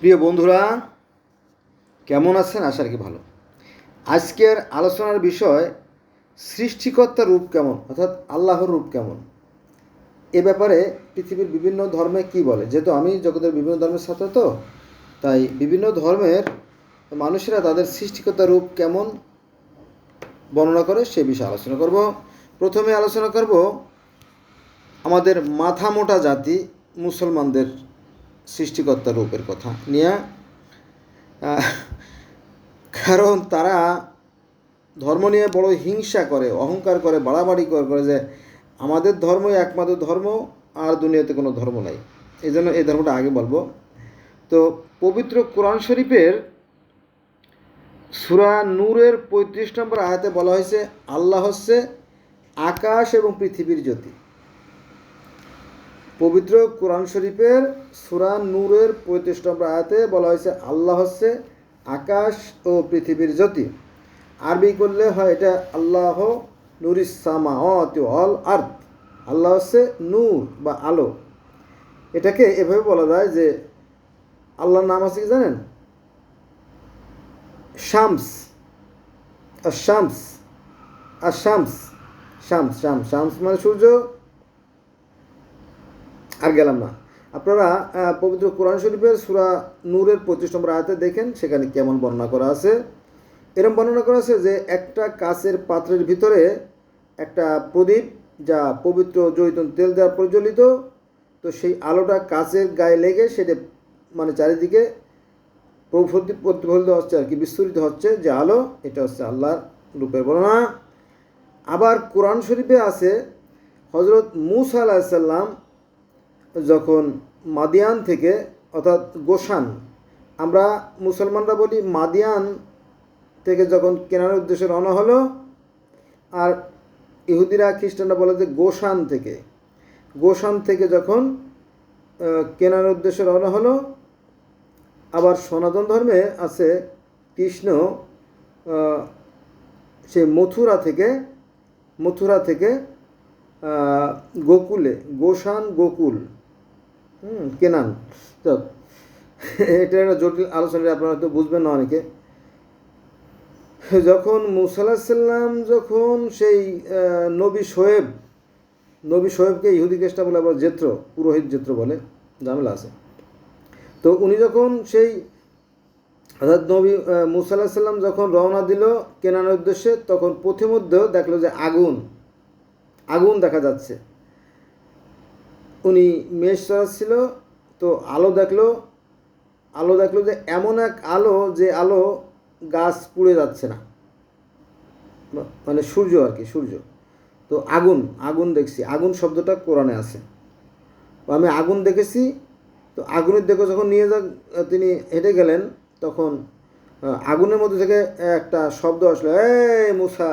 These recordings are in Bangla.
প্রিয় বন্ধুরা, কেমন আছেন? আশা রাখি ভালো। আজকের আলোচনার বিষয় সৃষ্টিকর্তার রূপ কেমন, অর্থাৎ আল্লাহর রূপ কেমন। এ ব্যাপারে পৃথিবীর বিভিন্ন ধর্মে কি বলে। যেহেতু আমি জগতের বিভিন্ন ধর্মের ছাত্র, তো তাই বিভিন্ন ধর্মের মানুষেরা তাদের সৃষ্টিকর্তার রূপ কেমন বর্ণনা করে সে বিষয়ে আলোচনা করব। প্রথমে আলোচনা করব আমাদের মাথা মোটা জাতি মুসলমানদের সৃষ্টিকর্তার রূপের কথা নিয়ে। কারণ তারা ধর্ম নিয়ে বড় হিংসা করে, অহংকার করে, বাড়াবাড়ি করে যে আমাদের ধর্মই একমাত্র ধর্ম, আর দুনিয়াতে কোনো ধর্ম নাই। এই জন্য এই ধর্মটা আগে বলবো। তো পবিত্র কোরআন শরীফের সূরা নূরের 35 নম্বর আয়াতে বলা হয়েছে আল্লাহ হচ্ছে আকাশ এবং পৃথিবীর জ্যোতি। পবিত্র কোরআন শরীফের সূরা নূরের 35 নম্বর আয়াতে বলা হয়েছে আল্লাহ হচ্ছে আকাশ ও পৃথিবীর জ্যোতি। আরবি করলে হয় এটা আল্লাহ নুরিস সামাওয়াতি ওয়াল আরদ। আল্লাহ হচ্ছে নূর বা আলো। এটাকে এভাবে বলা যায় যে আল্লাহর নাম আছে কি জানেন? শামস। শামস আর শামস শামস শামস শামস মানে সূর্য। আর গেলাম না। আপনারা পবিত্র কোরআন শরীফের সূরা নূরের 25 নম্বর আয়াতে দেখেন, সেখানে কেমন বর্ণনা করা আছে। এরকম বর্ণনা করা আছে যে একটা কাচের পাত্রের ভিতরে একটা প্রদীপ, যা পবিত্র জৈতুন তেল দ্বারা প্রজ্বলিত। তো সেই আলোটা কাচের গায়ে লেগে সেটা মানে চারিদিকে প্রতিফলিত হচ্ছে আর কি, বিস্তৃত হচ্ছে যে আলো। এটা হচ্ছে আল্লাহর রূপের বর্ণনা। আবার কোরআন শরীফে আছে হজরত মূসা আলাইহিস সালাম যখন মাদিয়ান থেকে, অর্থাৎ গোসান, আমরা মুসলমানরা বলি মাদিয়ান থেকে যখন কেনানের উদ্দেশ্যে রওনা হলো, আর ইহুদিরা খ্রিস্টানরা বলে যে গোসান থেকে যখন কেনানের উদ্দেশ্যে রওনা হলো। আবার সনাতন ধর্মে আছে কৃষ্ণ সে মথুরা থেকে গোকুলে, গোসান গোকুল, কেনান। তো এটা একটা জটিল আলোচনা, আপনারা তো বুঝবেন না অনেকে। যখন মূসা আলাইহিস সালাম যখন সেই নবী শোয়েবকে ইহুদি খ্রিস্টান বলে, আবার জেত্র, পুরোহিত জেত্র বলে, ঝামেলা আছে। তো উনি যখন সেই অর্থাৎ নবী মূসা আলাইহিস সালাম যখন রওনা দিল কেনানের উদ্দেশ্যে, তখন পথিমধ্যেও দেখলো যে আগুন দেখা যাচ্ছে। উনি মেষ চড়াচ্ছিল, তো আলো দেখলো যে এমন এক আলো, যে আলো গাছ পুড়ে যাচ্ছে না, মানে সূর্য আর কি, সূর্য। তো আগুন দেখছি, আগুন শব্দটা কোরআনে আছে। আমি আগুন দেখেছি। তো আগুনের দেখে যখন তিনি হেঁটে গেলেন, তখন আগুনের মধ্যে থেকে একটা শব্দ আসলো, এই মূসা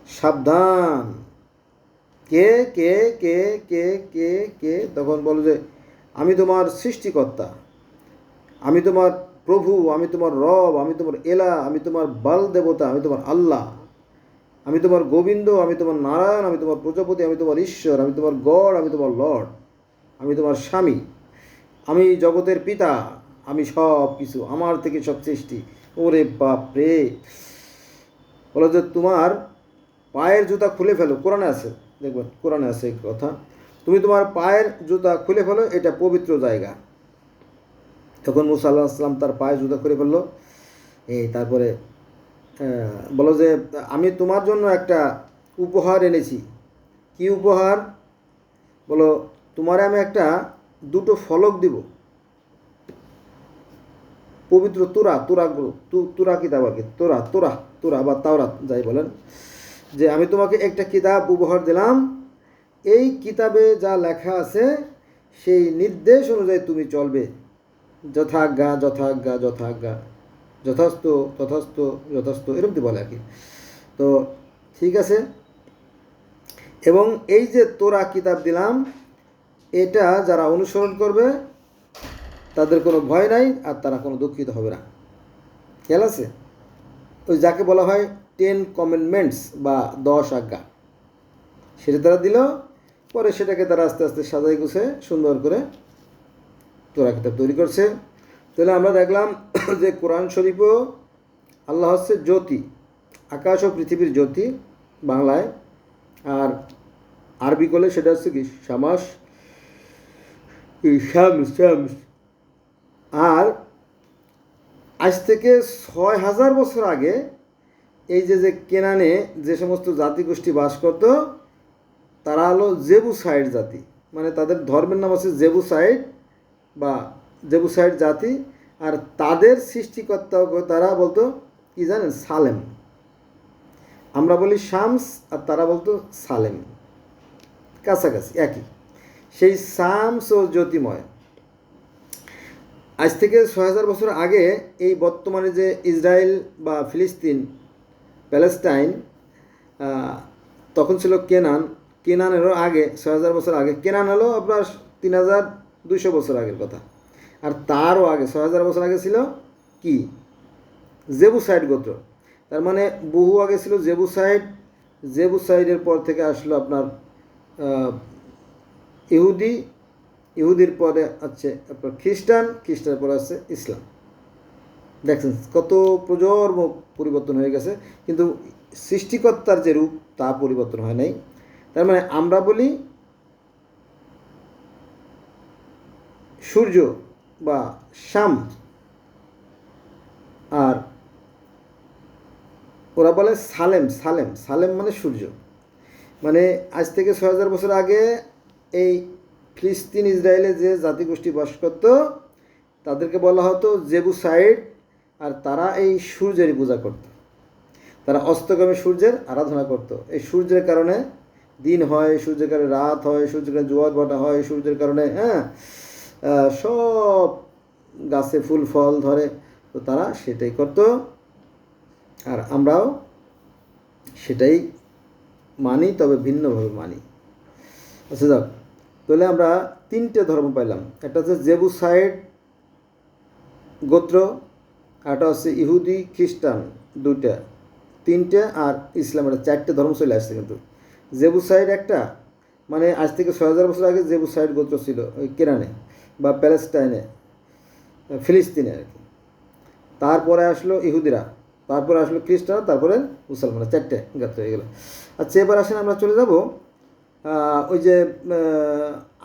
সাবধান। কে কে কে কে কে কে তখন বলো যে আমি তোমার সৃষ্টিকর্তা, আমি তোমার প্রভু, আমি তোমার রব, আমি তোমার এলা, আমি তোমার বাল দেবতা, আমি তোমার আল্লাহ, আমি তোমার গোবিন্দ, আমি তোমার নারায়ণ, আমি তোমার প্রজাপতি, আমি তোমার ঈশ্বর, আমি তোমার গড, আমি তোমার লর্ড, আমি তোমার স্বামী, আমি জগতের পিতা, আমি সব কিছু, আমার থেকে সব সৃষ্টি। ওরে বাপ রে! বলো যে তোমার পায়ের জুতা খুলে ফেলো। কোরআনে আছে, দেখবেন কোরআনে আছে এই কথা। তুমি তোমার পায়ের জুতা খুলে ফেলো, এটা পবিত্র জায়গা। তখন মূসা আলাইহিস সালাম তার পায়ের জুতা খুলে ফেললো। তারপরে বলো যে আমি তোমার জন্য একটা উপহার এনেছি। কি উপহার? বলো তোমারে আমি দুটো ফলক দিব, পবিত্র তুরা কিতাব আর কি, তোরা বা তাওরাত যাই বলেন, যে আমি তোমাকে একটা কিতাব উপহার দিলাম। এই কিতাবে যা লেখা আছে সেই নির্দেশ অনুযায়ী তুমি চলবে। যথাজ্ঞা যথাজ্ঞা যথাজ্ঞা, যথাস্তু তথাস্তু যথাস্তু, এরকম বলে আর কি। তো ঠিক আছে। এবং এই যে তোরা কিতাব দিলাম, এটা যারা অনুসরণ করবে তাদের কোনো ভয় নাই, আর তারা কোনো দুঃখিত হবে না। খেয়াল আছে? ওই যাকে বলা হয় 10 কমেন্ডমেন্টস বা 10 আজ্ঞা, সেটা তারা দিল। পরে সেটাকে তারা আস্তে আস্তে সাজাই গুছে সুন্দর করে তোরা কিতাব তৈরি করছে। তাহলে আমরা দেখলাম যে কোরআন শরীফও আল্লাহ হচ্ছে জ্যোতি, আকাশ ও পৃথিবীর জ্যোতি বাংলায়, আর আরবি করলে সেটা হচ্ছে কি শামাস, শামস শামস। আর আজ থেকে ৬,০০০ বছর আগে এই যে কেনানে যে সমস্ত জাতিগোষ্ঠী বাস করত, তারা হলো জেবুসাইড জাতি, মানে তাদের ধর্মের নাম আছে জেবুসাইড বা জেবুসাইড জাতি। আর তাদের সৃষ্টিকর্তা তারা বলতো কি জানেন, সালেম। আমরা বলি শামস আর তারা বলতো সালেম, কাছাকাছি একই। সেই শামস ও জ্যোতিময় আজ থেকে ৬,০০০ বছর আগে এই বর্তমানে যে ইসরায়েল বা ফিলিস্তিন, প্যালেস্টাইন, তখন ছিল কেনান। কেনানেরও আগে ৬,০০০ বছর আগে, কেনান হলো আপনার ৩,২০০ বছর আগের কথা। আর তারও আগে ৬,০০০ বছর আগে ছিল কি, জেবুসাইড গোত্র। তার মানে বহু আগে ছিল জেবুসাইড। জেবুসাইডের পর থেকে আসলো আপনার ইহুদি, ইহুদির পরে আছে আপনার খ্রিস্টান, খ্রিস্টানের পরে আছে ইসলাম। দেখছেন কত প্রজন্ম পরিবর্তন হয়ে গেছে, কিন্তু সৃষ্টিকর্তার যে রূপ তা পরিবর্তন হয় নাই। তার মানে আমরা বলি সূর্য বা শাম, আর ওরা বলে সালেম। সালেম সালেম মানে সূর্য। মানে আজ থেকে ৬,০০০ বছর আগে এই ফিলিস্তিন ইসরায়েলে যে জাতিগোষ্ঠী বাস করত, তাদেরকে বলা হতো জেবুসাইড। আর তারা এই সূর্যেরই পূজা করত, তারা অস্তগামী সূর্যের আরাধনা করত। এই সূর্যের কারণে দিন হয়, সূর্যের কারণে রাত হয়, সূর্যের কারণে জোয়ার ভাটা হয়, সূর্যের কারণে সব গাছে ফুল ফল ধরে। তো তারা সেটাই করত, আর আমরাও সেটাই মানি, তবে ভিন্নভাবে মানি। আচ্ছা যাক, তাহলে আমরা 3টে ধর্ম পাইলাম। একটা হচ্ছে জেবুসাইড গোত্র, একটা হচ্ছে ইহুদি খ্রিস্টান, 2টা 3টে, আর ইসলাম, এটা 4টে ধর্ম চলে আসছে। কিন্তু জেবুসাইড একটা, মানে আজ থেকে ৬,০০০ বছর আগে জেবুসাইড গোত্র ছিল ওই কেনানে বা প্যালেস্টাইনে, ফিলিস্তিনে আর কি। তারপরে আসলো ইহুদিরা, তারপরে আসলো খ্রিস্টান, তারপরে মুসলমান, 4টে গোত্র হয়ে গেল। আচ্ছা এবার আসেন আমরা চলে যাব ওই যে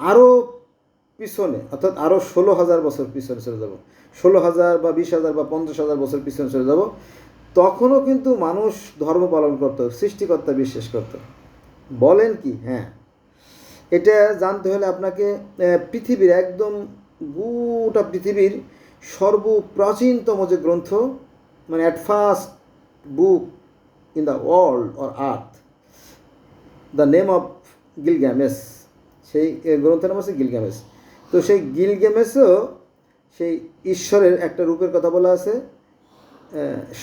আরও পিছনে, অর্থাৎ আরও ১৬,০০০ বছর পিছনে চলে যাব। ১৬,০০০ বা ২০,০০০ বা ৫০,০০০ বছর পিছনে চলে যাব। তখনও কিন্তু মানুষ ধর্ম পালন করত, সৃষ্টিকর্তা বিশ্বাস করত। বলেন কি? হ্যাঁ, এটা জানতে হলে আপনাকে পৃথিবীর একদম গোটা পৃথিবীর সর্বপ্রাচীনতম যে গ্রন্থ, মানে at first book in the world or earth, the name of Gilgamesh, সেই গ্রন্থের নাম হচ্ছে গিলগামেশ। তো সেই গিলগামেশও সেই ঈশ্বরের একটা রূপের কথা বলা আছে,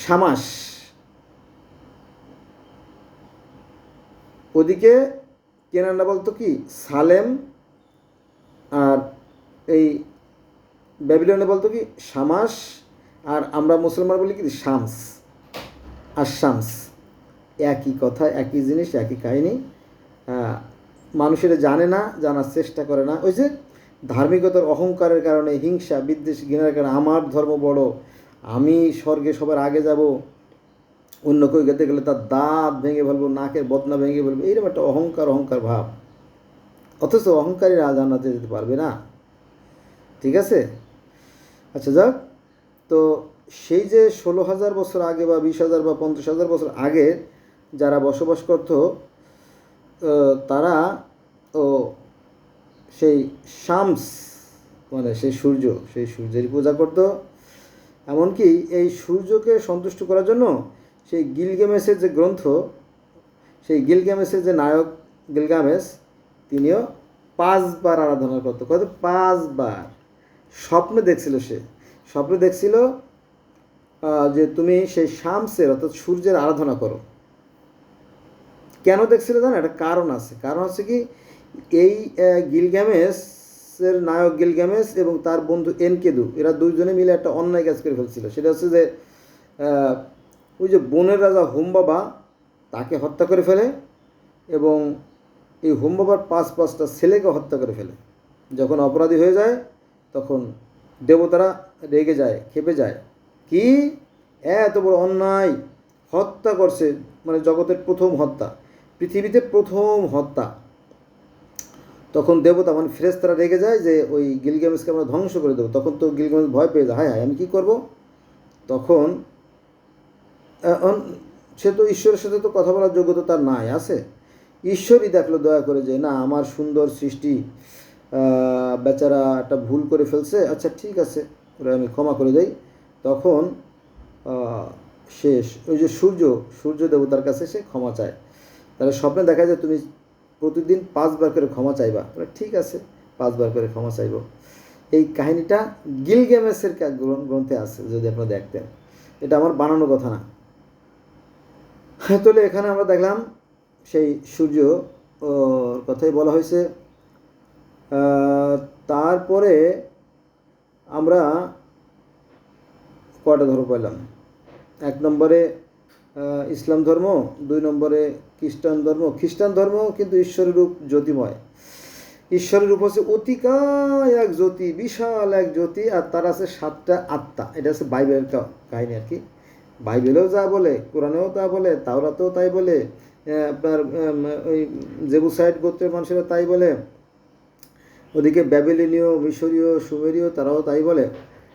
শামাস। ওদিকে কেনানরা বলতো কি সালেম, আর এই ব্যাবিলনে বলতো কি শামাস, আর আমরা মুসলমান বলি কি শামস আর শামস। একই কথা, একই জিনিস, একই কাহিনী। মানুষের জানে না, জানার চেষ্টা করে না। ওই যে ধার্মিকতার অহংকারের কারণে, হিংসা বিদ্বেষ ঘৃণার কারণে, আমার ধর্ম বড়, আমি স্বর্গে সবার আগে যাব, অন্য কেউ যেতে গেলে তার দাঁত ভেঙে ফেলবো, নাকের বদনা ভেঙে ফেলবো, এইরকম একটা অহংকার ভাব। অথচ অহংকারীরা জান্নাতে যেতে পারবে না। ঠিক আছে? আচ্ছা যাক, তো সেই যে ১৬,০০০ বছর আগে বা ২০,০০০ বা ৫০,০০০ বছর আগে যারা বসবাস করত, তারা ও সেই শামস, মানে সেই সূর্য, সেই সূর্যের পূজা করত। এমনকি এই সূর্যকে সন্তুষ্ট করার জন্য সেই গিলগামেশের যে গ্রন্থ, সেই গিলগামেশের যে নায়ক গিলগামেশ, তিনিও 5 বার আরাধনা করত। কত? 5 বার। স্বপ্নে দেখছিল, সে স্বপ্নে দেখছিল যে তুমি সেই শামসের অর্থাৎ সূর্যের আরাধনা করো। কেন দেখছিল জানো? একটা কারণ আছে। কারণ হচ্ছে কি, এই গিলগামেশের নায়ক গিলগামেশ এবং তার বন্ধু এনকেদু, এরা দুইজনে মিলে একটা অন্যায় কাজ করে ফেলছিল। সেটা হচ্ছে যে ওই যে বনের রাজা হোমবাবা, তাকে হত্যা করে ফেলে, এবং এই হোমবাবার 5টা ছেলেকে হত্যা করে ফেলে। যখন অপরাধী হয়ে যায়, তখন দেবতারা রেগে যায়, ক্ষেপে যায়। কি এত বড় অন্যায়, হত্যা করছে, মানে জগতের প্রথম হত্যা, পৃথিবীতে প্রথম হত্যা। তখন দেবতা মানে ফেরেশতারা রেগে যায় যে ওই গিলগামেশকে আমরা ধ্বংস করে দেবো। তখন তো গিলগামেশ ভয় পেয়ে যায়, হায় হায় আমি কী করব। তখন সে তো ঈশ্বরের সাথে তো কথা বলার যোগ্যতা তার নাই, আছে। ঈশ্বরই দেখলো দয়া করে যে না, আমার সুন্দর সৃষ্টি বেচারা একটা ভুল করে ফেলছে, আচ্ছা ঠিক আছে, ওরা আমি ক্ষমা করে দেই। তখন শেষ ওই যে সূর্য দেবতার কাছে সে ক্ষমা চায়। তাহলে স্বপ্নে দেখা যায় তুমি প্রতিদিন 5 বার করে ক্ষমা চাইবা, ঠিক আছে 5 বার করে ক্ষমা চাইব। এই কাহিনীটা গিলগামেশের গ্রন্থে আছে, যদি আপনারা দেখতেন। এটা আমার বানানো কথা না। তাহলে এখানে আমরা দেখলাম সেই সূর্য কথাই বলা হয়েছে। তারপরে আমরা কয়টা ধর্ম পেলাম? 1 নম্বরে ইসলাম ধর্ম, 2 নম্বরে খ্রিস্টান ধর্ম কিন্তু ঈশ্বরের রূপ জ্যোতিময়। ঈশ্বরের রূপ হচ্ছে অতিকায় এক জ্যোতি, বিশাল এক জ্যোতি, আর তার আছে 7টা আত্মা। এটা হচ্ছে বাইবেলের কাহিনী আর কি। বাইবেলেও যা বলে, কোরআনেও তা বলে, তাওরাতেও তাই বলে, আপনার ওই জেবুসাইড গোত্রের মানুষেরা তাই বলে, ওদিকে ব্যাবিলনীয়, মিশরীয়, সুমেরীয় তারাও তাই বলে।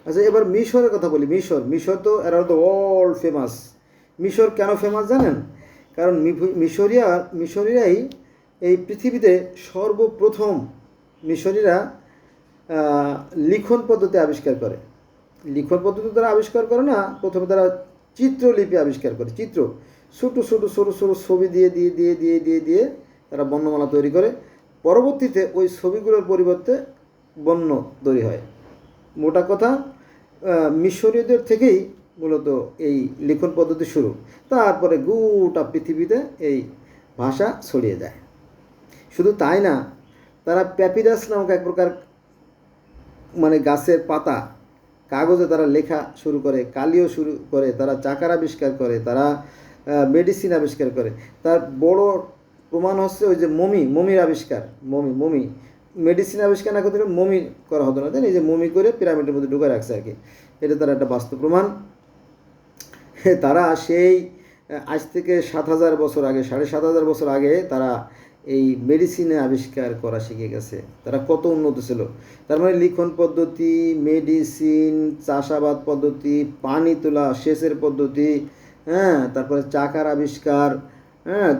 আচ্ছা, এবার মিশরের কথা বলি। মিশর তো অ্যারাউন্ড দ্য ওয়ার্ল্ড ফেমাস। মিশর কেন ফেমাস জানেন? কারণ মিশরীরাই এই পৃথিবীতে সর্বপ্রথম মিশরীরা লিখন পদ্ধতি আবিষ্কার করে। লিখন পদ্ধতি তারা আবিষ্কার করে না, প্রথমে তারা চিত্রলিপি আবিষ্কার করে। ছোটো ছবি দিয়ে তারা বর্ণমালা তৈরি করে। পরবর্তীতে ওই ছবিগুলোর পরিবর্তে বর্ণ তৈরি হয়। মোটা কথা মিশরীয়দের থেকেই মূলত এই লিখন পদ্ধতি শুরু। তারপরে গোটা পৃথিবীতে এই ভাষা ছড়িয়ে যায়। শুধু তাই না, তারা প্যাপিরাস নামক এক প্রকার মানে গাছের পাতা, কাগজে তারা লেখা শুরু করে, কালিও শুরু করে, তারা চাকার আবিষ্কার করে, তারা মেডিসিন আবিষ্কার করে। তার বড় প্রমাণ হচ্ছে ওই যে মমির আবিষ্কার। মমি মেডিসিন আবিষ্কার না করতে মমি করা হতো না, তাই এই যে মমি করে পিরামিডের মধ্যে ঢুকে রাখছে আর কি। এটা তার একটা বাস্তব প্রমাণ। তারা সেই আজ থেকে 7,000 বছর আগে, 7,500 বছর আগে তারা এই মেডিসিনে আবিষ্কার করা শিখে গেছে। তারা কত উন্নত ছিল। তার মানে লিখন পদ্ধতি, মেডিসিন, চাষাবাদ পদ্ধতি, পানি তোলা, সেচের পদ্ধতি, তারপরে চাকার আবিষ্কার,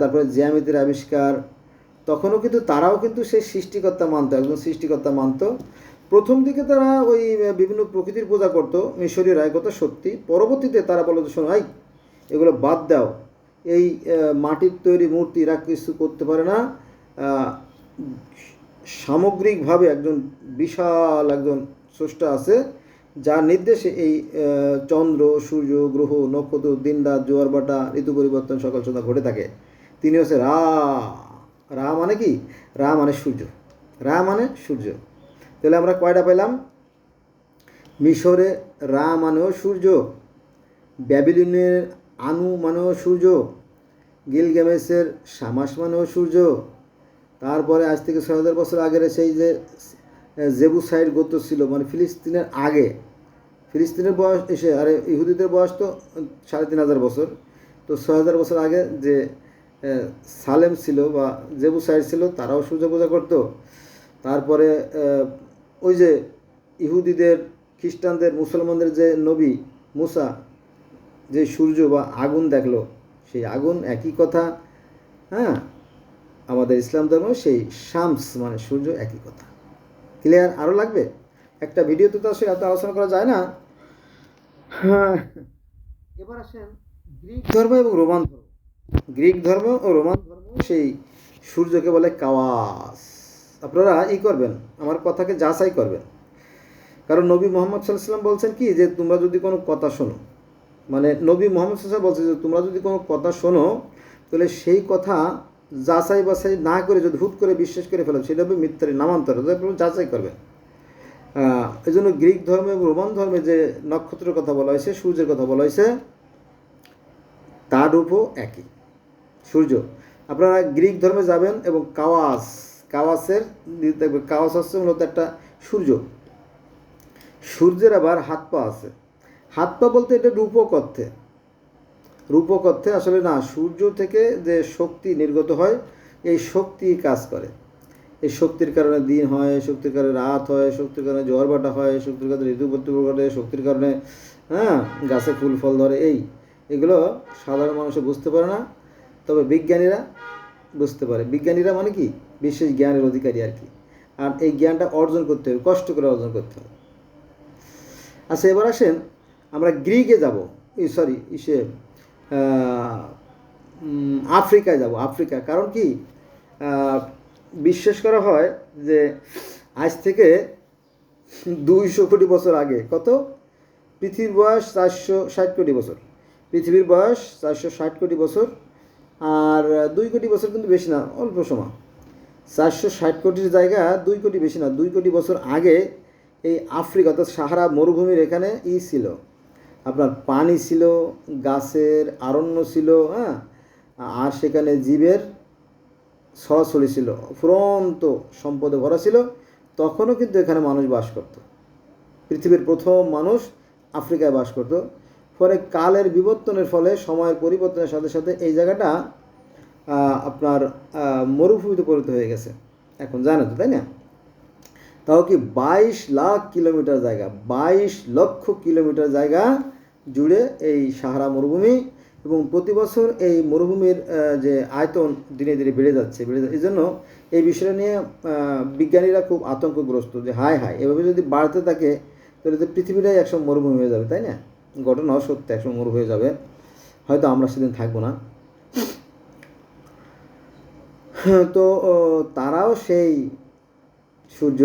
তারপরে জ্যামিতির আবিষ্কার। তখনও কিন্তু তারাও কিন্তু সেই সৃষ্টিকর্তা মানত, একজন সৃষ্টিকর্তা মানত। প্রথম দিকে তারা ওই বিভিন্ন প্রকৃতির পূজা করতো মিশরীয়রা, কথা সত্যি। পরবর্তীতে তারা বলতো, শোনো ভাই, এগুলো বাদ দাও, এই মাটির তৈরি মূর্তি এরা কিছু করতে পারে না। সামগ্রিকভাবে একজন বিশাল একজন স্রষ্টা আছে, যার নির্দেশে এই চন্দ্র, সূর্য, গ্রহ, নক্ষত্র, দিনরাত, জোয়ার ভাটা, ঋতু পরিবর্তন, সকাল সন্ধ্যা ঘটে থাকে। তিনি হচ্ছে রা মানে কি? রা মানে সূর্য। তাহলে আমরা কয়টা পেলাম? মিশরে রা মানেও সূর্য, ব্যাবিলনের আনু মানেও সূর্য, গিলগামেশের শামাস মানেও সূর্য। তারপরে আজ থেকে 6,000 বছর আগের সেই যে জেবুসাইড গোত্র ছিল, মানে ফিলিস্তিনের আগে, ফিলিস্তিনের বয়স এসে, আরে ইহুদিদের বয়স তো 3,500 বছর, তো 6,000 বছর আগে যে সালেম ছিল বা জেবুসাইড ছিল, তারাও সূর্য পূজা করত। তারপরে ওই যে ইহুদিদের, খ্রিস্টানদের, মুসলমানদের যে নবী মুসা যে সূর্য বা আগুন দেখলো, সেই আগুন একই কথা। আমাদের ইসলাম ধর্ম সেই শামস মানে সূর্য, একই কথা। ক্লিয়ার? আরও লাগবে? একটা ভিডিওতে তো আসলে এত আলোচনা করা যায় না। এবার আসেন গ্রিক ধর্ম এবং রোমান ধর্ম। গ্রিক ধর্ম ও রোমান ধর্ম সেই সূর্যকে বলে কাওয়াস। আপনারা করবেন, আমার কথাকে যাচাই করবেন। কারণ নবী মোহাম্মদ সাল্লাল্লাহু আলাইহি ওয়াসাল্লাম বলছেন কি, যে তোমরা যদি কোনো কথা শোনো, মানে নবী মোহাম্মদ সাল্লাল্লাহু আলাইহি ওয়াসাল্লাম বলছে যে তোমরা যদি কোনো কথা শোনো, তাহলে সেই কথা যাচাই বাছাই না করে যদি হুট করে বিশ্বাস করে ফেলো, সেটা হবে মিথ্যার নামান্তর। যাচাই করবে। এই জন্য গ্রিক ধর্মে এবং রোমান ধর্মে যে নক্ষত্রের কথা বলা হয়েছে, সূর্যের কথা বলা হয়েছে, তার রূপও একই, সূর্য। আপনারা গ্রিক ধর্মে যাবেন এবং কাওয়াসের দেখবেন, কাওয়াস হচ্ছে মূলত একটা সূর্য। সূর্যের আবার হাত পা আছে। হাত পা বলতে এটা রূপক অর্থে, রূপক অর্থে আসলে না, সূর্য থেকে যে শক্তি নির্গত হয় এই শক্তি কাজ করে। এই শক্তির কারণে দিন হয়, শক্তির কারণে রাত হয়, শক্তির কারণে ঝড় বাটা হয়, শক্তির কারণে ঋতু পরিবর্তন ঘটে, শক্তির কারণে হ্যাঁ গাছে ফুল ফল ধরে। এগুলো সাধারণ মানুষে বুঝতে পারে না, তবে বিজ্ঞানীরা বুঝতে পারে। বিজ্ঞানীরা মানে কি, বিশেষ জ্ঞানের অধিকারী আর কি। আর এই জ্ঞানটা অর্জন করতে হবে, কষ্ট করে অর্জন করতে হবে। আচ্ছা, এবার আসেন আমরা গ্রিকে যাব, সরি আফ্রিকায় যাব। আফ্রিকা, কারণ কি বিশ্বাস করা হয় যে আজ থেকে 200 কোটি বছর আগে, কত, পৃথিবীর বয়স 460 কোটি বছর, পৃথিবীর বয়স 460 কোটি বছর। আর 2 কোটি বছর কিন্তু বেশি না, অল্প সময়। 460 কোটির জায়গা 2 কোটি বেশি না, 2 কোটি বছর আগে এই আফ্রিকা অর্থাৎ সাহারা মরুভূমির এখানে ছিল, আপনার পানি ছিল, গাছের অরণ্য ছিল, হ্যাঁ, আর সেখানে জীবের ছড়াছড়ি ছিল, ফুরন্ত সম্পদে ভরা ছিল। তখনও কিন্তু এখানে মানুষ বাস করত। পৃথিবীর প্রথম মানুষ আফ্রিকায় বাস করত। পরে কালের বিবর্তনের ফলে, সময়ের পরিবর্তনের সাথে সাথে এই জায়গাটা আপনার মরুভূমিতে পরিণত হয়ে গেছে এখন, জানো তো, তাই না? তাও কি 22 লাখ কিলোমিটার জায়গা, 22 লক্ষ কিলোমিটার জায়গা জুড়ে এই সাহারা মরুভূমি। এবং প্রতি বছর এই মরুভূমির যে আয়তন দিনে দিনে বেড়ে যাচ্ছে। এই জন্য এই বিষয়টা নিয়ে বিজ্ঞানীরা খুব আতঙ্কগ্রস্ত যে হায় হায়, এভাবে যদি বাড়তে থাকে তাহলে তো পৃথিবীটাই একসময় মরুভূমি হয়ে যাবে, তাই না? ঘটনাও সত্যি, একসময় মরু হয়ে যাবে, হয়তো আমরা সেদিন থাকবো না। তো তারাও সেই সূর্য,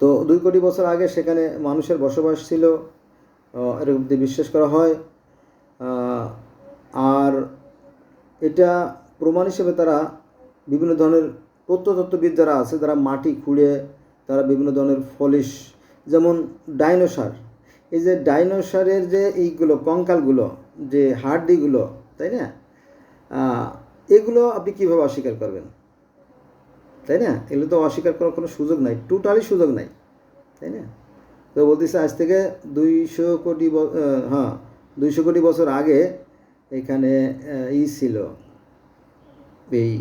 তো 2 কোটি বছর আগে সেখানে মানুষের বসবাস ছিল, এরকম বিশ্বাস করা হয়। আর এটা প্রমাণ হিসেবে তারা বিভিন্ন ধরনের প্রত্নতত্ত্ববিদ যারা আছে, তারা মাটি খুঁড়ে তারা বিভিন্ন ধরনের ফলিশ, যেমন ডাইনোসর, এই যে ডাইনোসরের যে এইগুলো কঙ্কালগুলো, যে হাড্ডিগুলো, তাই না, এগুলো আপনি কীভাবে অস্বীকার করবেন, তাই না? এগুলো তো অস্বীকার করার কোনো সুযোগ নাই, টোটালি সুযোগ নাই, তাই না? তো বলতেছে আজ থেকে 200 কোটি 200 কোটি বছর আগে এখানে ছিল, এই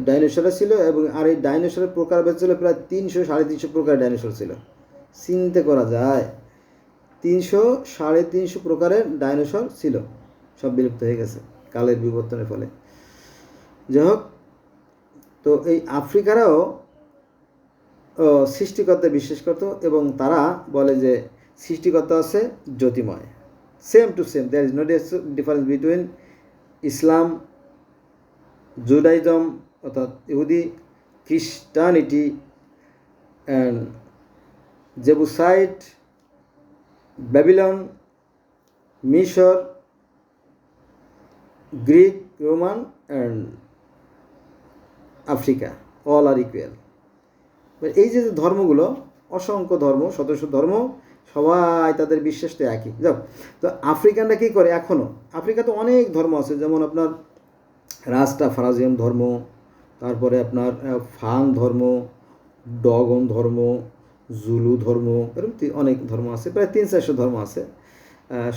ডাইনোসর ছিল। এবং আর এই ডাইনোসরের প্রকারভেদ ছিল প্রায় 300-350 প্রকার ডাইনোসর ছিল। চিন্তা করা যায়, 300-350 প্রকারের ডাইনোসর ছিল, সব বিলুপ্ত হয়ে গেছে কালের বিবর্তনের ফলে। যাই হোক, তো এই আফ্রিকারাও সৃষ্টিকর্তায় বিশ্বাস করত, এবং তারা বলে যে সৃষ্টিকর্তা আছে জ্যোতিময়, same to same, there is no difference between Islam, Judaism অর্থাৎ ইহুদি, খ্রিস্টানিটি, অ্যান্ড জেবুসাইট, ব্যাবিলন, মিশর, Greek, Roman and Africa, all are equal. এই যে ধর্মগুলো, অসংখ্য ধর্ম, 1700 ধর্ম, সবাই তাদের বিশ্বাস তো একই। যাও, তো আফ্রিকানরা কী করে এখনও, আফ্রিকাতে অনেক ধর্ম আছে, যেমন আপনার রাস্টাফারাজিয়ান ধর্ম, তারপরে আপনার ফান ধর্ম, ডগন ধর্ম, জুলু ধর্ম, এরকম অনেক ধর্ম আছে, প্রায় 300-400 ধর্ম আছে,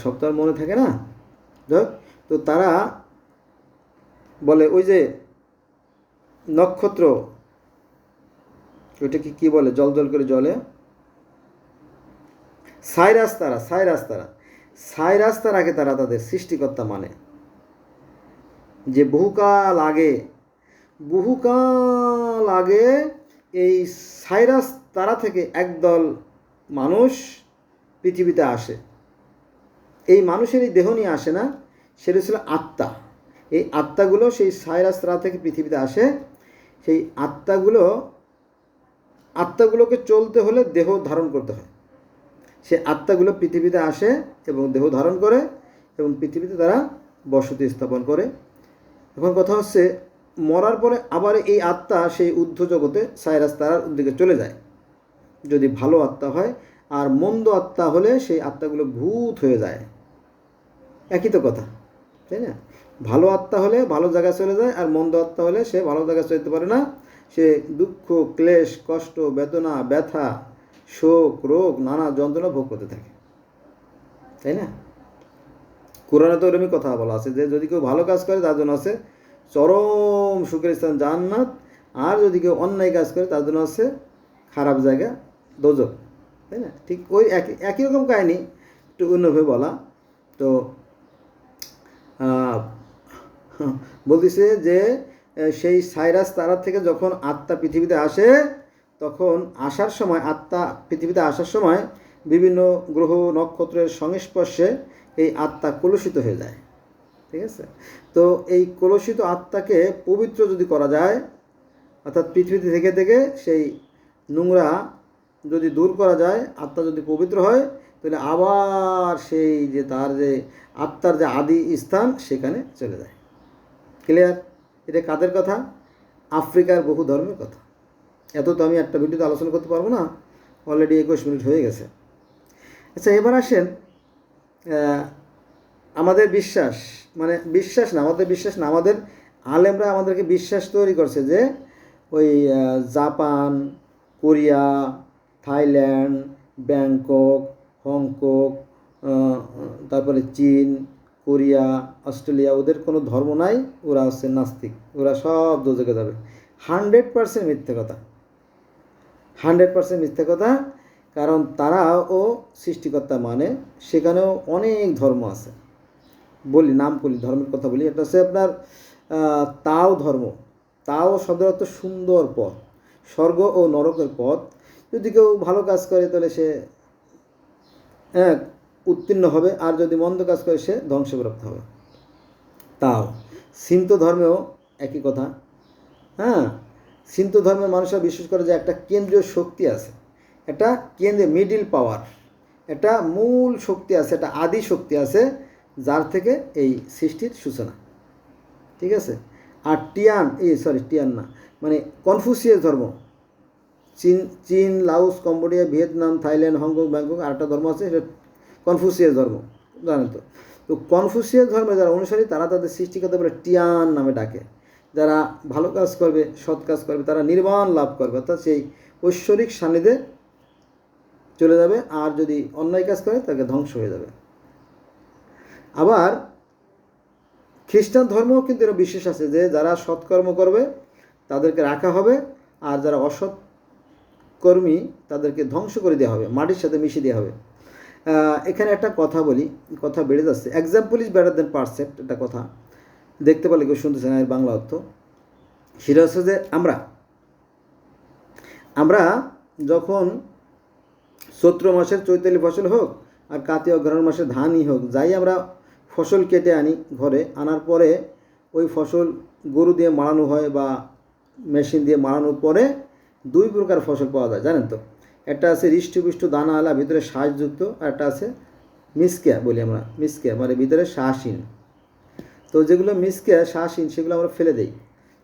সব তো আর মনে থাকে না। যাক, তো তারা বলে ওই যে নক্ষত্র, ওইটাকে কি বলে, জল জল করে জলে, সাইরাস তারাকে তারা তাদের সৃষ্টিকর্তা মানে, যে বহুকাল আগে এই সাইরাস তারা থেকে একদল মানুষ পৃথিবীতে আসে। এই মানুষের এই দেহ নিয়ে আসে না, সেটা ছিল আত্মা। এই আত্মাগুলো সেই সাইরাস তারা থেকে পৃথিবীতে আসে। সেই আত্মাগুলোকে চলতে হলে দেহ ধারণ করতে হয়। সে আত্মাগুলো পৃথিবীতে আসে এবং দেহ ধারণ করে, এবং পৃথিবীতে তারা বসতি স্থাপন করে। এখন কথা হচ্ছে, মরার পরে আবার এই আত্মা সেই ঊর্ধ্ব জগতে সাইরাস তারার দিকে চলে যায়, যদি ভালো আত্মা হয়। আর মন্দ আত্মা হলে সেই আত্মাগুলো ভূত হয়ে যায়। একই তো কথা, তাই না? ভালো আত্মা হলে ভালো জায়গায় চলে যায়, আর মন্দ আত্মা হলে সে ভালো জায়গায় চলতে পারে না, সে দুঃখ, ক্লেশ, কষ্ট, বেদনা, ব্যথা, শোক, রোগ, নানা যন্ত্রণা ভোগ করতে থাকে, তাই না? কোরআনে তো এরকমই কথা বলা আছে যে যদি কেউ ভালো কাজ করে তার জন্য আছে চরম সুখের স্থান জান্নাত, আর যদি কেউ অন্যায় কাজ করে তার জন্য আছে খারাপ জায়গা দোজখ, তাই না? ঠিক ওই একই একই রকম কাহিনি, একটু অন্যভাবে বলা। তো বলতেছে যে সেই সাইরাস তারা থেকে যখন আত্মা পৃথিবীতে আসে, তখন আসার সময় আত্মা পৃথিবীতে আসার সময় বিভিন্ন গ্রহ নক্ষত্রের সংস্পর্শে এই আত্মা কলুষিত হয়ে যায়, ঠিক আছে? তো এই কলুষিত আত্মাকে পবিত্র যদি করা যায়, অর্থাৎ পৃথিবীতে থেকে থেকে সেই নোংরা যদি দূর করা যায়, আত্মা যদি পবিত্র হয়, তাহলে আবার সেই যে তার যে আত্মার যে আদি স্থান সেখানে চলে যায়। ক্লিয়ার? এটা কাদের কথা? আফ্রিকার বহু ধর্মের কথা। এত তো আমি একটা ভিডিওতে আলোচনা করতে পারবো না, অলরেডি 21 মিনিট হয়ে গেছে। আচ্ছা, এবার আসেন আমাদের বিশ্বাস, মানে বিশ্বাস না, আমাদের আলেমরা আমাদেরকে বিশ্বাস তৈরি করছে যে ওই Japan, Korea, Thailand, Bangkok, Hong Kong, তারপরে চীন, কোরিয়া, অস্ট্রেলিয়া, ওদের কোনো ধর্ম নাই, ওরা হচ্ছে নাস্তিক, ওরা সব দোজখে যাবে। 100% মিথ্যে কথা, 100% মিথ্যে কথা। কারণ তারাও সৃষ্টিকর্তা মানে, সেখানেও অনেক ধর্ম আছে। বলি নাম বলি, ধর্মের কথা বলি। এটা হচ্ছে আপনার তাও ধর্ম। তাও শব্দের অর্থ সুন্দর পথ, স্বর্গ ও নরকের পথ। যদি কেউ ভালো কাজ করে তাহলে সে উত্তীর্ণ হবে, আর যদি মন্দ কাজ করে সে ধ্বংসপ্রাপ্ত হবে। তাও সিন্ত ধর্মেও একই কথা। হ্যাঁ, সিন্ত ধর্মের মানুষরা বিশ্বাস করে যে একটা কেন্দ্রীয় শক্তি আছে, একটা কেন্দ্রে মিডিল পাওয়ার, একটা মূল শক্তি আছে, একটা আদি শক্তি আছে, যার থেকে এই সৃষ্টির সূচনা, ঠিক আছে? আর টিয়ান না, মানে কনফুসিয়াস ধর্ম, চীন, Laos, Cambodia, Vietnam, Thailand, Hong Kong, Bangkok, আর একটা ধর্ম আছে, সেটা কনফুসিয়াস ধর্ম, জানেন তো? তো কনফুসিয়াস ধর্মে যারা অনুসারী, তারা তাদের সৃষ্টিকর্তা বলে টিয়ান নামে ডাকে। যারা ভালো কাজ করবে, সৎ কাজ করবে, তারা নির্বাণ লাভ করবে, অর্থাৎ সেই ঐশ্বরিক সান্নিধ্যে চলে যাবে, আর যদি অন্যায় কাজ করে তাকে ধ্বংস হয়ে যাবে। আবার খ্রিস্টান ধর্মও কিন্তু এর বিশ্বাস আছে যে যারা সৎকর্ম করবে তাদেরকে রাখা হবে, আর যারা অসৎ কর্মী তাদেরকে ধ্বংস করে দেওয়া হবে, মাটির সাথে মিশিয়ে দেওয়া হবে। এখানে একটা কথা বলি, কথা বেড়ে যাচ্ছে। Example is better then percept, একটা কথা দেখতে পারলে কেউ শুনতেছে না, এর বাংলা অর্থ সেটা হচ্ছে যে আমরা যখন চৈত্র মাসের চৈতালি ফসল হোক আর কার্তিক অগ্রহায়ণ মাসের ধানই হোক, যাই আমরা ফসল কেটে আনি ঘরে, আনার পরে ওই ফসল গরু দিয়ে মাড়ানো হয় বা মেশিন দিয়ে মাড়ানোর পরে দুই প্রকার ফসল পাওয়া যায়, জানেন তো? একটা আছে হৃষ্টপুষ্ট দানাওয়ালা, ভিতরে শ্বাসযুক্ত, আর একটা আছে মিসকিয়া বলি আমরা, মিসকিয়া মানে ভিতরে শ্বাসহীন। তো যেগুলো মিসকিয়া শ্বাসহীন সেগুলো আমরা ফেলে দিই,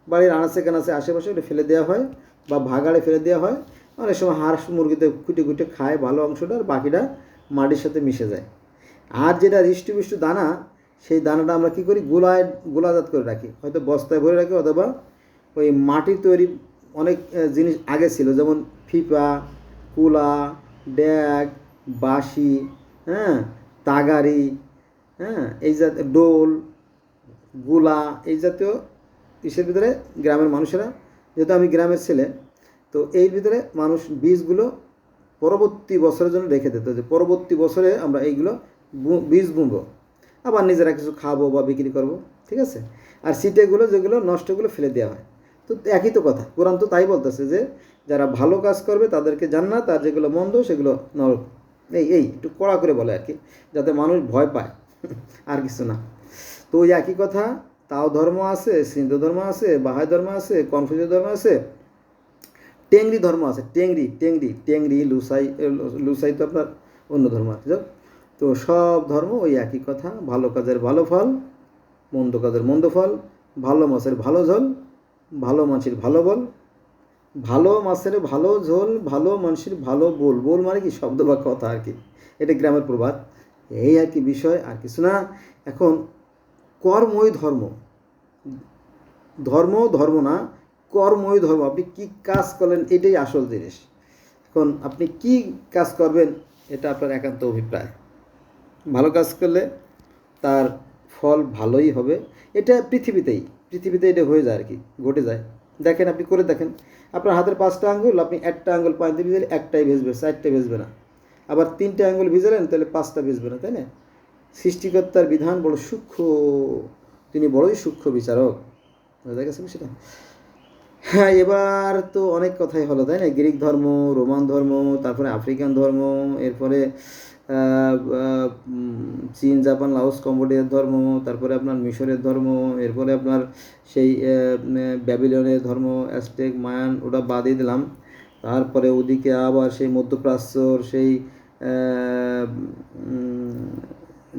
বাড়ির আনাচে কানাচে আশেপাশে ওটা ফেলে দেওয়া হয়, বা ভাগাড়ে ফেলে দেওয়া হয়। অনেক সময় হাঁস মুরগিতে খুঁটে খুঁটে খায় ভালো অংশটা, আর বাকিটা মাটির সাথে মিশে যায়। আর যেটা হৃষ্টপুষ্ট দানা, সেই দানাটা আমরা কী করি, গোলাজাত করে রাখি, হয়তো বস্তায় ভরে রাখি, অথবা ওই মাটির তৈরি অনেক জিনিস আগে ছিল, যেমন ফিপা, কুলা, ড্যাগ, বাঁশি, তাগারি, এই জাতীয় ডোল, গুলা, এই জাতীয় ইসের ভিতরে গ্রামের মানুষেরা, যেহেতু আমি গ্রামের ছেলে, তো এর ভিতরে মানুষ বীজগুলো পরবর্তী বছরের জন্য রেখে দিত, যে পরবর্তী বছরে আমরা এইগুলো বীজ বুনবো, আবার নিজেরা কিছু খাবো বা বিক্রি করব, ঠিক আছে? আর সিটেগুলো যেগুলো নষ্টগুলো ফেলে দেওয়া হয়। তো একই তো কথা, কোরআন তো তাই বলতেছে যে যারা ভালো কাজ করবে তাদেরকে জান্নাত, আর যেগুলো মন্দ সেগুলো নরক। এই একটু কড়া করে বলে আর কি, যাতে মানুষ ভয় পায়, আর কিছু না। তো ওই একই কথা, তাও ধর্ম আছে, সিন্ধু ধর্ম আছে, বাহাই ধর্ম আছে, কনফুসিয়াস ধর্ম আছে, টেংরি ধর্ম আছে, টেংরি লুসাই তো আপনার অন্য ধর্ম আছে। তো সব ধর্ম ওই একই কথা, ভালো কাজের ভালো ফল, মন্দ কাজের মন্দ ফল, ভালো মাছের ভালো ঝোল, ভালো মাছের ভালো বল, ভালো মাছের ভালো ঝোল, ভালো মানুষের ভালো বল মানে কি শব্দ বা কথা আর কি, এটা গ্রামের প্রবাদ। এই আর কি বিষয়, আর কিছু না। এখন কর্মই ধর্ম না, কর্মই ধর্ম, আপনি কি কাজ করলেন এটাই আসল জিনিস। এখন আপনি কি কাজ করবেন এটা আপনার একান্ত অভিপ্রায়। ভালো কাজ করলে তার ফল ভালোই হবে, এটা পৃথিবীতে এটা হয়ে যায় আর কি, ঘটে যায়। দেখেন, আপনি করে দেখেন, আপনার হাতের 5টা আঙ্গুল, আপনি একটা আঙ্গুল পানিতে ভিজালে একটাই ভেজবে, 4টে ভেজবে না। আবার 3টে আঙ্গুল ভিজালেন তাহলে 5টা ভেজবে না, তাই না? সৃষ্টিকর্তার বিধান বড় সূক্ষ্ম, তিনি বড়ই সূক্ষ্ম বিচারক। বোঝা গেছে সেটা? হ্যাঁ, এবার তো অনেক কথাই হলো, তাই না? গ্রিক ধর্ম, রোমান ধর্ম, তারপরে আফ্রিকান ধর্ম, এরপরে চীন, জাপান, লাওস, কম্বোডিয়ার ধর্ম, তারপরে আপনার মিশরের ধর্ম, এরপরে আপনার সেই ব্যাবিলনের ধর্ম, অ্যাজটেক, মায়ান, ওটা বাদই দিলাম। তারপরে ওদিকে আবার সেই মধ্যপ্রাচ্যর সেই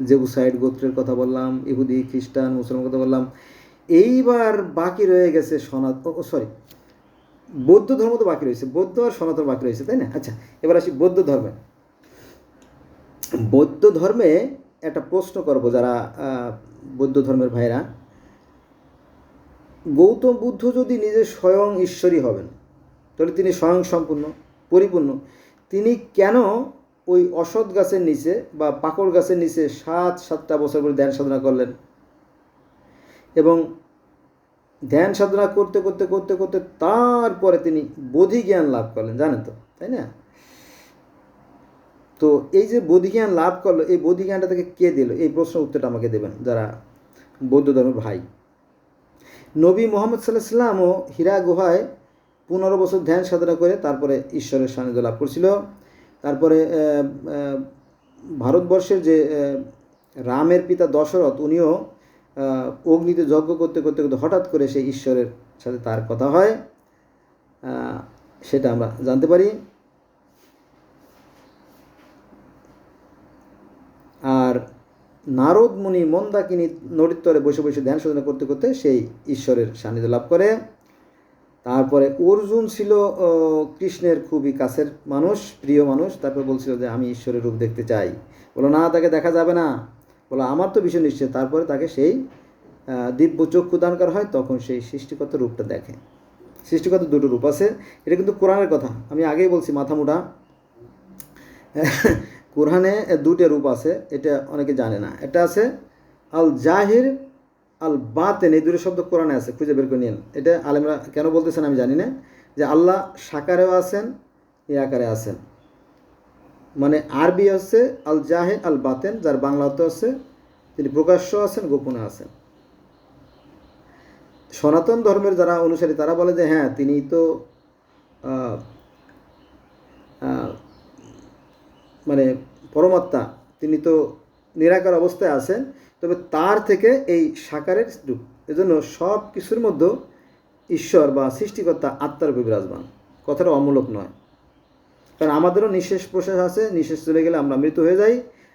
জেবুসাইড গোত্রের কথা বললাম, ইহুদি, খ্রিস্টান, মুসলমান কথা বললাম। এইবার বাকি রয়ে গেছে বৌদ্ধ ধর্ম, তো বাকি রয়েছে, বৌদ্ধ আর সনাতন বাকি রয়েছে, তাই না? আচ্ছা, এবার আসি বৌদ্ধ ধর্মে। বৌদ্ধ ধর্মে একটা প্রশ্ন করব যারা বৌদ্ধ ধর্মের ভাইরা। গৌতম বুদ্ধ যদি নিজে স্বয়ং ঈশ্বরই হবেন, তাহলে তিনি স্বয়ং সম্পূর্ণ, পরিপূর্ণ, তিনি কেন ওই অসৎ গাছের নিচে বা পাকড় গাছের নিচে 7টা বছর পরে ধ্যান সাধনা করলেন? এবং ধ্যান সাধনা করতে করতে করতে করতে তারপরে তিনি বোধি জ্ঞান লাভ করলেন, জানেন তো, তাই না? তো এই যে বোধি জ্ঞান লাভ করলো, এই বোধি জ্ঞানটা থেকে কে দিল? এই প্রশ্নের উত্তরটা আমাকে দেবেন যারা বৌদ্ধ ধর্মের ভাই। নবী মোহাম্মদ সাল্লাহ সাল্লামও হীরা গুহায় 15 বছর ধ্যান সাধনা করে তারপরে ঈশ্বরের সান্নিধ্য লাভ করছিল। তারপরে ভারতবর্ষের যে রামের পিতা দশরথ, উনিও অগ্নিতে যজ্ঞ করতে করতে করতে হঠাৎ করে সেই ঈশ্বরের সাথে তার কথা হয়, সেটা আমরা জানতে পারি। আর নারদ মুনি মন্দাকিনী নদীর তরে বসে বসে ধ্যান সাধনা করতে করতে সেই ঈশ্বরের সান্নিধ্য লাভ করে। তারপরে অর্জুন ছিল কৃষ্ণের খুবই কাছের মানুষ, প্রিয় মানুষ। তারপর বলছিল যে আমি ঈশ্বরের রূপ দেখতে চাই। বলো না, তাকে দেখা যাবে না। বলো আমার তো ভীষণ ইচ্ছে। তারপরে তাকে সেই দিব্য চক্ষু দান করা হয়, তখন সেই সৃষ্টিকর্তার রূপটা দেখে। সৃষ্টিকর্তার 2টো রূপ আছে, এটা কিন্তু কোরআনের কথা, আমি আগেই বলছি, মাথা মোটা। কোরআনে 2টে রূপ আছে, এটা অনেকে জানে না। এটা আছে আল জাহির, আল বাতেন, এই 2টো শব্দ কোরআনে আছে, খুঁজে বের করে নিন। এটা আলেমরা কেন বলতেছেন আমি জানি না, যে আল্লাহ সাকারেও আছেন, নিরাকারে আছেন। মানে আরবি হচ্ছে আল জাহির আল বাতেন, যার বাংলা অর্থ হচ্ছে তিনি প্রকাশ্য আছেন, গোপনে আছেন। সনাতন ধর্মের যারা অনুসারী তারা বলে যে হ্যাঁ, তিনি তো মানে পরমাত্মা, তিনি তো নিরাকার অবস্থায় আছেন, তবে তার থেকে এই সাকারের রূপ। এজন্য সব কিছুর মধ্যে ঈশ্বর বা সৃষ্টিকর্তা আত্মার উপর বিরাজমান। কথাটা অমূলক নয়, কারণ আমাদেরও নিঃশ্বাস প্রশ্বাস আছে, নিঃশ্বাস চলে গেলে আমরা মৃত হয়ে যাই।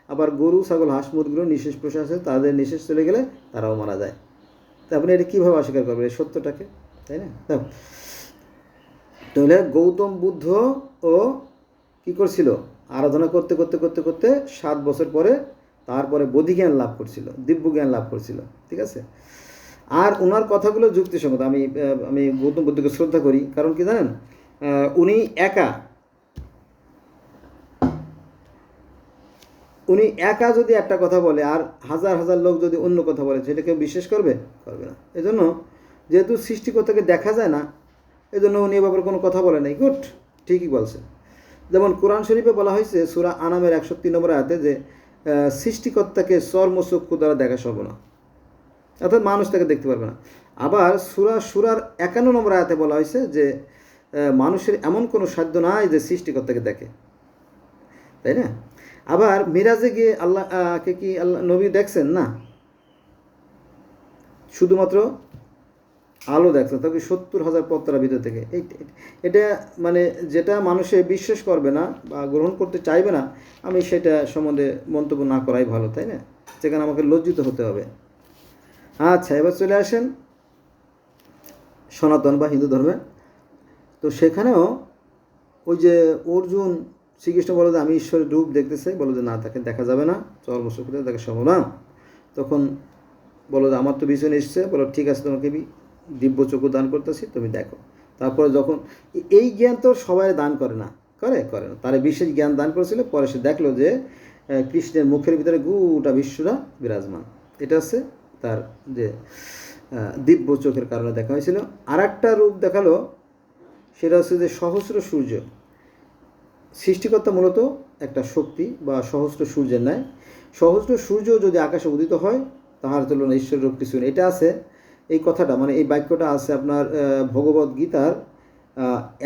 আবার গরু, ছাগল, হাঁস, মুরগিরও নিঃশ্বাস প্রশ্বাস আছে, তাদের নিঃশ্বাস চলে গেলে তারাও মারা যায়। তা আপনি এটা কীভাবে অস্বীকার করবেন এই সত্যটাকে, তাই না? তাহলে গৌতম বুদ্ধ ও কী করছিল? আরাধনা করতে করতে করতে করতে 7 বছর পরে তারপরে বোধিজ্ঞান লাভ করছিল, দিব্য জ্ঞান লাভ করছিল, ঠিক আছে? আর ওনার কথাগুলো যুক্তিসঙ্গত। আমি গৌতম বুদ্ধকে শ্রদ্ধা করি, কারণ কি জানেন, উনি একা যদি একটা কথা বলে আর হাজার হাজার লোক যদি অন্য কথা বলে, সেটা কেউ বিশ্বাস করবে? করবে না। এজন্য যেহেতু সৃষ্টিকর্তাকে দেখা যায় না, এজন্য উনি এ ব্যাপারে কোনো কথা বলে নাই। গুড, ঠিকই বলছে। যেমন কোরআন শরীফে বলা হয়েছে সূরা আনামের 103 নম্বর আয়াতে যে সৃষ্টিকর্তাকে চর্মচক্ষু দ্বারা দেখা সম্ভব না, অর্থাৎ মানুষ তাকে দেখতে পারবে না। আবার সূরার 51 নম্বর আয়াতে বলা হয়েছে যে মানুষের এমন কোনো সাধ্য নাই যে সৃষ্টিকর্তাকে দেখে, তাই না? আবার মিরাজে গিয়ে আল্লাহকে কি আল্লাহ নবী দেখছেন? না, শুধুমাত্র আলো দেখছেন, তাকে 70,000 পত্তার ভিতর থেকে। এটা মানে যেটা মানুষে বিশ্বাস করবে না বা গ্রহণ করতে চাইবে না, আমি সেটা সম্বন্ধে মন্তব্য না করাই ভালো, তাই না? সেখানে আমাকে লজ্জিত হতে হবে। আচ্ছা, এবার চলে আসেন সনাতন বা হিন্দু ধর্মে। তো সেখানেও ওই যে অর্জুন, শ্রীকৃষ্ণ বলে যে আমি ঈশ্বরের রূপ দেখতে চাই, বলো যে না, তাকে দেখা যাবে না, চর্মচক্ষুতে দেখা সম্ভব না। তখন বলো যে আমার তো ভীষণ এসছে, বলো ঠিক আছে, তোমাকে দিব্য চক্ষু দান করতেছি, তুমি দেখো। তারপরে যখন এই জ্ঞান তো সবাই দান করে না, করে না, তারা বিশেষ জ্ঞান দান করেছিল। পরে সে দেখলো যে কৃষ্ণের মুখের ভিতরে গোটা বিশ্বরা বিরাজমান। এটা হচ্ছে তার যে দিব্য চোখের কারণে দেখা হয়েছিল। আর একটা রূপ দেখালো, সেটা হচ্ছে যে সহস্র সূর্য। সৃষ্টিকর্তা মূলত একটা শক্তি বা সহস্র সূর্যের ন্যায়। সহস্র সূর্য যদি আকাশে উদিত হয়, তাহার তুলনায় ঈশ্বরের রূপ কিছু নেই। এটা আছে, এই কথাটা মানে এই বাক্যটা আছে আপনার ভগবদ গীতার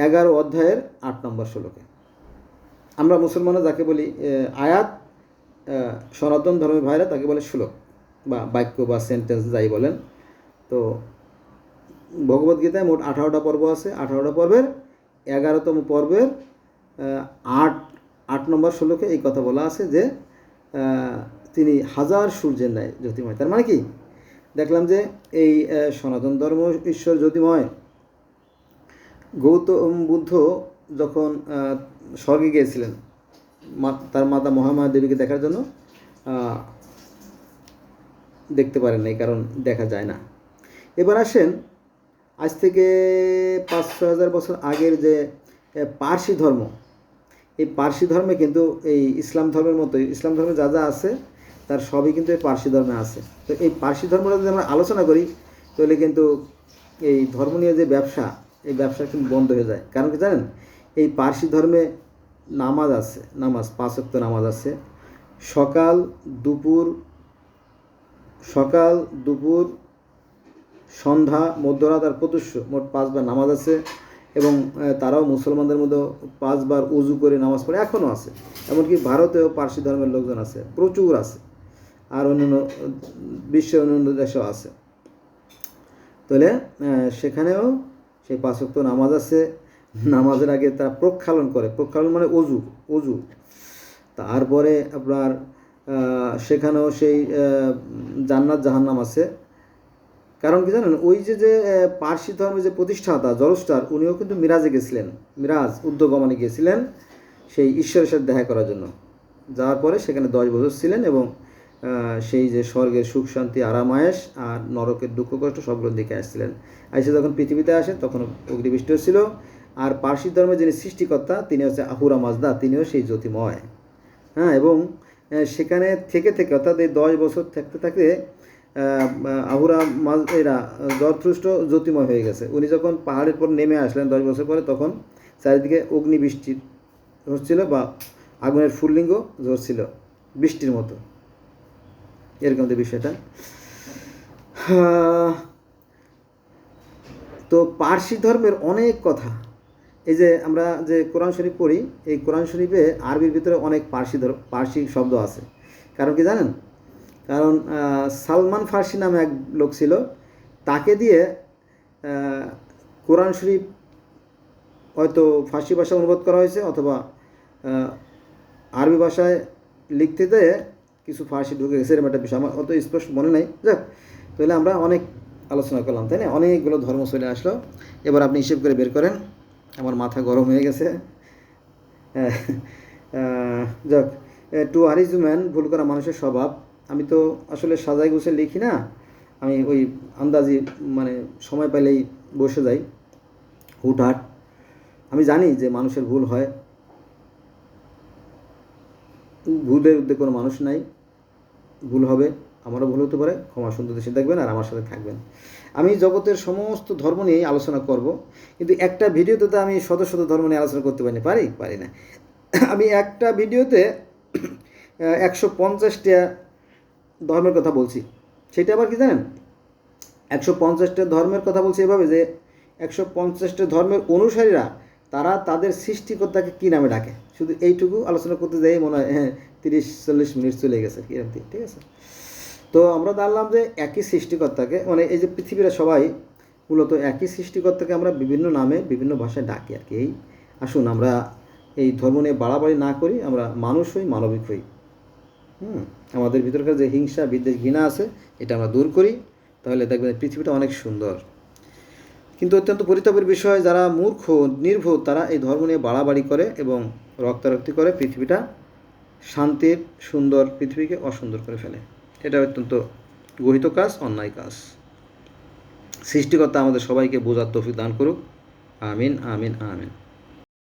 11 অধ্যায়ের 8 নম্বর শ্লোকে। আমরা মুসলমানরা যাকে বলি আয়াত, সনাতন ধর্মের ভাইরা তাকে বলে শ্লোক বা বাক্য বা সেন্টেন্স যাই বলেন। তো ভগবদ্গীতায় মোট 18টা পর্ব আছে। 18টা পর্বের 11তম পর্বের 8 নম্বর শ্লোকে এই কথা বলা আছে যে তিনি হাজার সূর্যের ন্যায় জ্যোতির্ময়। তার মানে কি দেখলাম যে এই সনাতন ধর্ম ঈশ্বর জ্যোতির্ময়। গৌতম বুদ্ধ যখন স্বর্গে গিয়েছিলেন তার মাতা মহামায়া দেবীকে দেখার জন্য, দেখতে পারেন নাই, কারণ দেখা যায় না। এবার আসেন আজ থেকে 500-6,000 বছর আগের যে পার্সি ধর্ম, এই পার্সি ধর্মে কিন্তু এই ইসলাম ধর্মের মতোই, ইসলাম ধর্মে যা যা আছে তার সবই কিন্তু এই পার্সি ধর্মে আছে। তো এই পার্সি ধর্মটা যদি আমরা আলোচনা করি, তাহলে কিন্তু এই ধর্ম নিয়ে যে ব্যবসা, এই ব্যবসা কিন্তু বন্ধ হয়ে যায়। কারণ কি জানেন, এই পার্সি ধর্মে নামাজ আছে, 5 ওয়াক্ত নামাজ আছে। সকাল দুপুর সন্ধ্যা মধ্যরাত আর প্রত্যুষ মোট 5 বার নামাজ আছে। এবং তারাও মুসলমানদের মধ্যে 5 বার উজু করে নামাজ পড়ে, এখনও আছে। এমনকি ভারতেও পার্সি ধর্মের লোকজন আছে, প্রচুর আছে। আর অন্যান্য বিশ্বের অন্যান্য দেশেও আছে। তাহলে সেখানেও সেই 5 ওয়াক্ত নামাজ আছে। নামাজের আগে তারা প্রক্ষালন করে, প্রক্ষালন মানে অজু। তারপরে আপনার সেখানেও সেই জান্নাত জাহান্নাম আছে। কারণ কি জানেন, ওই যে পার্সি ধর্মের যে প্রতিষ্ঠাতা জরস্টার, উনিও কিন্তু মিরাজে গেছিলেন, মিরাজ উদ্যোগমনে গিয়েছিলেন সেই ঈশ্বরের সাথে দেখা করার জন্য। যাওয়ার পরে সেখানে 10 বছর ছিলেন এবং সেই যে স্বর্গের সুখ শান্তি আরামায়েশ আর নরকের দুঃখ কষ্ট সবগুলো দেখে আসছিলেন। এসে যখন পৃথিবীতে আসেন তখন অগ্নিবৃষ্টি ছিল। আর পার্সি ধর্মের যিনি সৃষ্টিকর্তা তিনি হচ্ছে আহুরা মাজদা, তিনিও সেই জ্যোতিময়। হ্যাঁ, এবং সেখানে থেকে অর্থাৎ এই 10 বছর থাকতে আহুরা এরা জরথ্রুষ্ট জ্যোতিময় হয়ে গেছে। উনি যখন পাহাড়ের পর নেমে আসলেন 10 বছর পরে, তখন চারিদিকে অগ্নিবৃষ্টি হচ্ছিল বা আগুনের ফুললিঙ্গ ঝরছিল বৃষ্টির মতো, এরকম যে বিষয়টা। তো পার্সি ধর্মের অনেক কথা, এই যে আমরা যে কোরআন শরীফ পড়ি, এই কোরআন শরীফে আরবির ভিতরে অনেক পার্সি শব্দ আছে। কারণ কি জানেন, কারণ সালমান ফার্সি নামে এক লোক ছিল, তাকে দিয়ে কোরআন শরীফ হয়তো ফার্সি ভাষায় অনুবাদ করা হয়েছে, অথবা আরবি ভাষায় লিখতে দিয়ে কিছু ফার্সি ঢুকে গেছে, এরকম একটা বিষয়। আমার অত স্পষ্ট মনে নেই। যাক, তাহলে আমরা অনেক আলোচনা করলাম, তাই না? অনেকগুলো ধর্ম চলে আসলো। এবার আপনি হিসেব করে বের করেন, আমার মাথা গরম হয়ে গেছে। যাক, টু আরিজ ম্যান, ভুল করা মানুষের স্বভাব। আমি তো আসলে সাজাই গুছে লিখি না, আমি ওই আন্দাজি মানে সময় পেলেই বসে যাই হুটহাট। আমি জানি যে মানুষের ভুল হয়, ভুলের উদ্যোগে কোনো মানুষ নাই, ভুল হবে, আমারও ভুল হতে পারে। ক্ষমা সুন্দর দেশে দেখবেন আর আমার সাথে থাকবেন। আমি জগতের সমস্ত ধর্ম নিয়েই আলোচনা করব, কিন্তু একটা ভিডিওতে তো আমি শত ধর্ম নিয়ে আলোচনা করতে পারি না। আমি একটা ভিডিওতে 150টা ধর্মের কথা বলছি। সেটা আবার কি জানেন, 150টা ধর্মের কথা বলছি এভাবে যে 150টা ধর্মের অনুসারীরা তারা তাদের সৃষ্টিকর্তাকে কী নামে ডাকে। শুধু এইটুকু আলোচনা করতে যাই মনে হয় 30-40 মিনিট চলে গেছে, ঠিক আছে? তো আমরা জানলাম যে একই সৃষ্টিকর্তাকে, মানে এই যে পৃথিবীরা সবাই মূলত একই সৃষ্টিকর্তাকে আমরা বিভিন্ন নামে বিভিন্ন ভাষায় ডাকি আর কি। এই আসুন আমরা এই ধর্ম নিয়ে বাড়াবাড়ি না করি, আমরা মানুষ হই, মানবিক হই। আমাদের ভিতরকার যে হিংসা বিদ্বেষ ঘৃণা আছে এটা আমরা দূর করি, তাহলে দেখবেন পৃথিবীটা অনেক সুন্দর। কিন্তু অত্যন্ত পরিতাপের বিষয়, যারা মূর্খ নির্ভুল তারা এই ধর্ম নিয়ে বাড়াবাড়ি করে এবং রক্তারক্তি করে পৃথিবীটা, শান্তির সুন্দর পৃথিবীকে অসুন্দর করে ফেলে। এটা অত্যন্ত গহিত কাজ, অন্যায় কাজ। সৃষ্টিকর্তা আমাদের সবাইকে বোঝার তৌফিক দান করুক। আমিন আমিন আমিন।